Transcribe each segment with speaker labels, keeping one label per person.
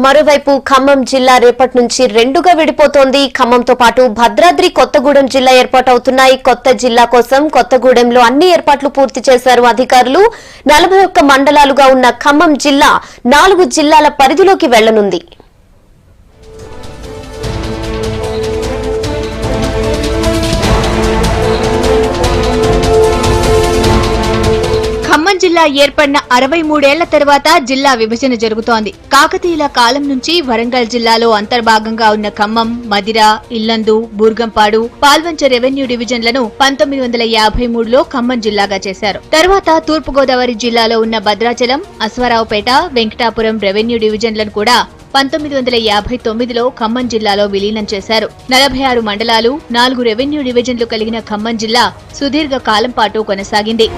Speaker 1: మరోవైపు ఖమ్మం జిల్లా రేపటి నుంచి రెండుగా విడిపోతోంది. ఖమ్మంతో పాటు భద్రాద్రి, కొత్తగూడెం జిల్లా ఏర్పాటవుతున్నాయి. కొత్త జిల్లా కోసం కొత్తగూడెంలో అన్ని ఏర్పాట్లు పూర్తి చేశారు అధికారులు. 41 మండలాలుగా ఉన్న ఖమ్మం జిల్లా 4 జిల్లాల పరిధిలోకి వెళ్లనుంది.
Speaker 2: ఖమ్మం జిల్లా ఏర్పడిన 63 ఏళ్ల తర్వాత జిల్లా విభజన జరుగుతోంది. కాకతీయుల కాలం నుంచి వరంగల్ జిల్లాలో అంతర్భాగంగా ఉన్న ఖమ్మం, మదిర, ఇల్లందు, బూర్గంపాడు, పాల్వంచ రెవెన్యూ డివిజన్లను 1953లో ఖమ్మం జిల్లాగా చేశారు. తర్వాత తూర్పుగోదావరి జిల్లాలో ఉన్న భద్రాచలం, అశ్వారావుపేట, వెంకటాపురం రెవెన్యూ డివిజన్లను కూడా 1959లో ఖమ్మం జిల్లాలో విలీనం చేశారు. 46 మండలాలు, 4 రెవెన్యూ డివిజన్లు కలిగిన ఖమ్మం జిల్లా సుదీర్ఘ కాలం పాటు కొనసాగింది.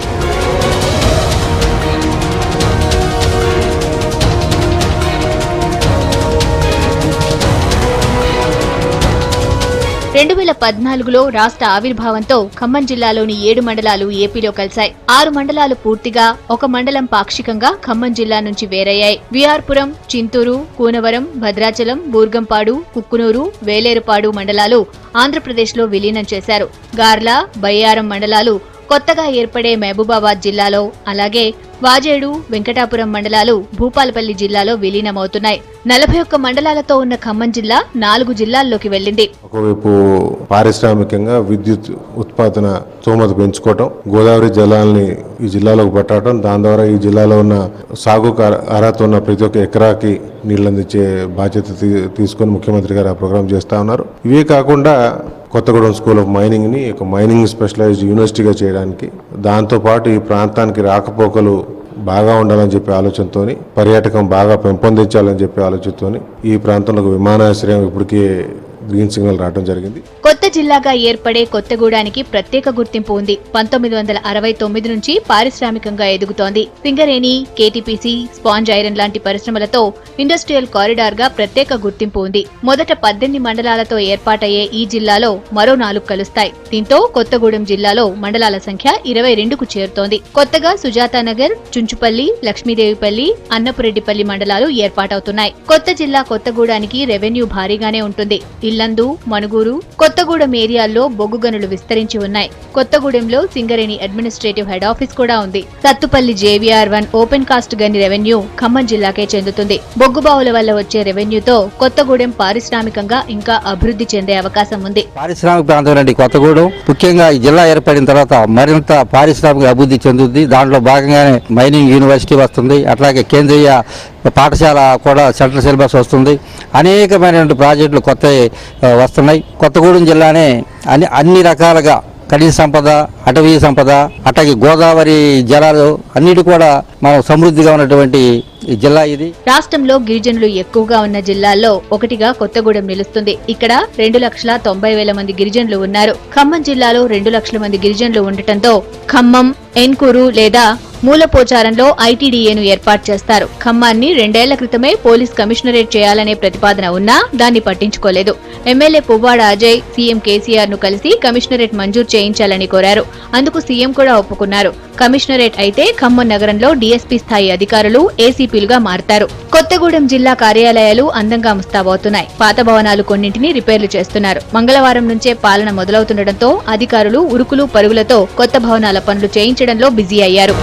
Speaker 2: 2014లో రాష్ట్ర ఆవిర్భావంతో ఖమ్మం జిల్లాలోని 7 మండలాలు ఏపీలో కలిశాయి. 6 మండలాలు పూర్తిగా, 1 మండలం పాక్షికంగా ఖమ్మం జిల్లా నుంచి వేరయ్యాయి. విఆర్పురం, చింతూరు, కూనవరం, భద్రాచలం, బూర్గంపాడు, కుక్కునూరు, వేలేరుపాడు మండలాలు ఆంధ్రప్రదేశ్లో విలీనం చేశారు. గార్ల, బయ్యారం మండలాలు కొత్తగా ఏర్పడే మహబూబాబాద్ జిల్లాలో, అలాగే వాజేడు, వెంకటాపురం మండలాలు భూపాలపల్లి జిల్లాలో విలీనమవుతున్నాయి. 41 మండలాలతో ఉన్న ఖమ్మం జిల్లా 4 జిల్లాల్లోకి వెళ్లింది.
Speaker 3: ఒకవైపు పారిశ్రామికంగా విద్యుత్ ఉత్పాదన స్తోమత పెంచుకోవటం, గోదావరి జలాల్ని ఈ జిల్లాలోకి పట్టడం, దాని ద్వారా ఈ జిల్లాలో ఉన్న సాగుకు అర్హత ఉన్న ప్రతి ఒక్క ఎకరాకి నీళ్లు అందించే బాధ్యత తీసుకొని ముఖ్యమంత్రి గారు ఆ ప్రోగ్రాం చేస్తా ఉన్నారు. ఇవే కాకుండా కొత్తగూడెం స్కూల్ ఆఫ్ మైనింగ్ ని ఒక మైనింగ్ స్పెషలైజ్డ్ యూనివర్సిటీగా చేయడానికి, దాంతోపాటు ఈ ప్రాంతానికి రాకపోకలు బాగా ఉండాలని చెప్పే ఆలోచనతోని, పర్యాటకం బాగా పెంపొందించాలని చెప్పే ఆలోచనతోని ఈ ప్రాంతంలో విమానాశ్రయం ఇప్పటికే గ్రీన్ సిగ్నల్ రావడం జరిగింది.
Speaker 2: కొత్త జిల్లాగా ఏర్పడే కొత్తగూడానికి ప్రత్యేక గుర్తింపు ఉంది. 1969 నుంచి పారిశ్రామికంగా ఎదుగుతోంది. సింగరేణి, కేటీపీసీ, స్పాంజ్ ఐరన్ లాంటి పరిశ్రమలతో ఇండస్ట్రియల్ కారిడార్ గా ప్రత్యేక గుర్తింపు ఉంది. మొదట 18 మండలాలతో ఏర్పాటయ్యే ఈ జిల్లాలో మరో 4 కలుస్తాయి. దీంతో కొత్తగూడెం జిల్లాలో మండలాల సంఖ్య 22కు చేరుతోంది. కొత్తగా సుజాతానగర్, చుంచుపల్లి, లక్ష్మీదేవిపల్లి, అన్నపురెడ్డిపల్లి మండలాలు ఏర్పాటవుతున్నాయి. కొత్త జిల్లా కొత్తగూడానికి రెవెన్యూ భారీగానే ఉంటుంది. ఇల్లందు, మనుగూరు, కొత్తగూడెం ఏరియాల్లో బొగ్గు గనులు విస్తరించి ఉన్నాయి. కొత్తగూడెంలో సింగరేణి అడ్మినిస్ట్రేటివ్ హెడ్ ఆఫీస్ కూడా ఉంది. సత్తుపల్లి JVR1 ఓపెన్ కాస్ట్ గని రెవెన్యూ ఖమ్మం జిల్లాకే చెందుతుంది. బొగ్గు బావుల వల్ల వచ్చే రెవెన్యూతో కొత్తగూడెం పారిశ్రామికంగా ఇంకా అభివృద్ధి చెందే అవకాశం ఉంది.
Speaker 4: పారిశ్రామిక ప్రాంతం కొత్తగూడెం ముఖ్యంగా ఈ జిల్లా ఏర్పడిన తర్వాత మరింత పారిశ్రామిక అభివృద్ధి చెందుతుంది. దాంట్లో భాగంగానే మైనింగ్ యూనివర్సిటీ వస్తుంది. అట్లాగే కేంద్రీయ పాఠశాల కూడా సెంట్రల్ సిలబస్ వస్తుంది. అనేకమైనటువంటి ప్రాజెక్టులు కొత్త వస్తున్నాయి. కొత్తగూడెం జిల్లానే అన్ని రకాలుగా ఖనిజ సంపద, అటవీ సంపద, అట్లాగే గోదావరి జలాలు అన్నిటి కూడా మనం సమృద్ధిగా ఉన్నటువంటి జిల్లా ఇది.
Speaker 2: రాష్ట్రంలో గిరిజనులు ఎక్కువగా ఉన్న జిల్లాల్లో ఒకటిగా కొత్తగూడెం నిలుస్తుంది. ఇక్కడ 2,90,000 మంది గిరిజనులు ఉన్నారు. ఖమ్మం జిల్లాలో 2 లక్షల మంది గిరిజనులు ఉండటంతో ఖమ్మం, ఎన్కూరు లేదా మూలపోచారంలో ITDAను ఏర్పాటు చేస్తారు. ఖమ్మాన్ని 2 ఏళ్ల క్రితమే పోలీస్ కమిషనరేట్ చేయాలనే ప్రతిపాదన ఉన్నా దాన్ని పట్టించుకోలేదు. ఎమ్మెల్యే పువ్వాడ అజయ్ సీఎం కేసీఆర్ ను కలిసి కమిషనరేట్ మంజూరు చేయించాలని కోరారు. అందుకు సీఎం కూడా ఒప్పుకున్నారు. కమిషనరేట్ అయితే ఖమ్మం నగరంలో డీఎస్పీ స్థాయి అధికారులు ఏసీపీలుగా మారతారు. కొత్తగూడెం జిల్లా కార్యాలయాలు అందంగా ముస్తాబవుతున్నాయి. పాత భవనాలు కొన్నింటిని రిపేర్లు చేస్తున్నారు. మంగళవారం నుంచే పాలన మొదలవుతుండటంతో అధికారులు ఉరుకులు పరుగులతో కొత్త భవనాల పనులు చేయించడంలో బిజీ అయ్యారు.